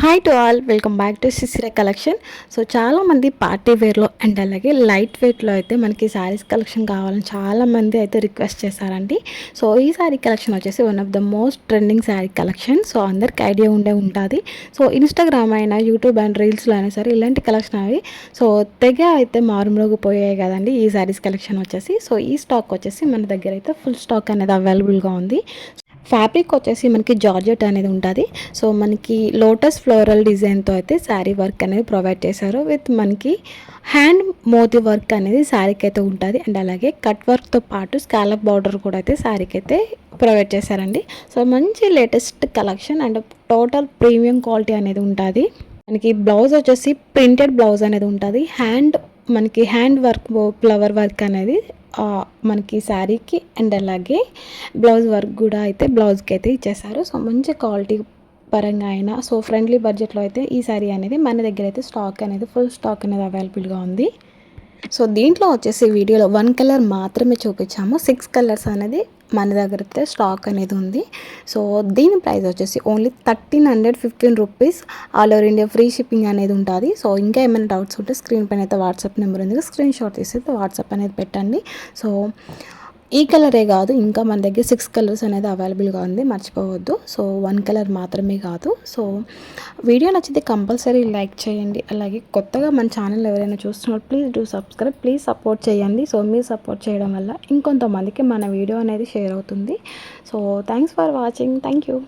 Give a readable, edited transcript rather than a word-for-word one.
Hi to all, welcome back to Sisira collection. So చాలామంది party వేర్లో and అలాగే light వెయిట్లో అయితే మనకి శారీస్ కలెక్షన్ కావాలని చాలామంది అయితే రిక్వెస్ట్ చేశారండి. సో ఈ శారీ కలెక్షన్ వచ్చేసి one of the most trending sari collection. So అందరికి ఐడియా ఉంటుంది. సో ఇన్స్టాగ్రామ్ అయినా యూట్యూబ్ అండ్ రీల్స్లో అయినా సరే ఇలాంటి కలెక్షన్ అవి సో తెగ అయితే మారుమోగిపోయాయి కదండి ఈ శారీస్ కలెక్షన్ వచ్చేసి. సో ఈ స్టాక్ వచ్చేసి మన దగ్గర అయితే ఫుల్ స్టాక్ అనేది అవైలబుల్గా ఉంది. ఫ్యాబ్రిక్ వచ్చేసి మనకి జార్జెట్ అనేది ఉంటుంది. సో మనకి లోటస్ ఫ్లోరల్ డిజైన్తో అయితే శారీ వర్క్ అనేది ప్రొవైడ్ చేశారు. విత్ మనకి హ్యాండ్ మోతీ వర్క్ అనేది శారీకి అయితే ఉంటుంది. అండ్ అలాగే కట్ వర్క్తో పాటు స్కాలప్ బార్డర్ కూడా అయితే శారీకి అయితే ప్రొవైడ్ చేశారండి. సో మంచి latest collection and total premium quality అనేది ఉంటుంది. మనకి బ్లౌజ్ వచ్చేసి ప్రింటెడ్ బ్లౌజ్ అనేది ఉంటుంది. మనకి హ్యాండ్ వర్క్ ఫ్లవర్ వర్క్ అనేది మనకి శారీకి అండ్ అలాగే బ్లౌజ్ వర్క్ కూడా అయితే బ్లౌజ్కి అయితే ఇచ్చేసారు. సో మంచి క్వాలిటీ పరంగా అయినా సో ఫ్రెండ్లీ బడ్జెట్లో అయితే ఈ శారీ అనేది మన దగ్గర అయితే స్టాక్ అనేది ఫుల్ స్టాక్ అనేది అవైలబుల్గా ఉంది. సో దీంట్లో వచ్చేసి వీడియోలో 1 కలర్ మాత్రమే చూపించాము. 6 కలర్స్ అనేది మన దగ్గర అయితే స్టాక్ అనేది ఉంది. సో దీని ప్రైస్ వచ్చేసి only 1315 rupees. All over India free shipping అనేది ఉంటుంది. సో ఇంకా ఏమైనా డౌట్స్ ఉంటే స్క్రీన్ పైన అయితే వాట్సాప్ నెంబర్ ఉంది, స్క్రీన్ షాట్ తీసి అయితే వాట్సాప్ అనేది పెట్టండి. సో ఈ కలరే కాదు, ఇంకా మన దగ్గర 6 కలర్స్ అనేది అవైలబుల్గా ఉంది, మర్చిపోవద్దు. సో 1 కలర్ మాత్రమే కాదు. సో వీడియో నచ్చితే కంపల్సరీ లైక్ చేయండి. అలాగే కొత్తగా మన ఛానల్ ఎవరైనా చూస్తున్నారు please do subscribe, please support చేయండి. సో మీరు సపోర్ట్ చేయడం వల్ల ఇంకొంతమందికి మన వీడియో అనేది షేర్ అవుతుంది. So thanks for watching. Thank you.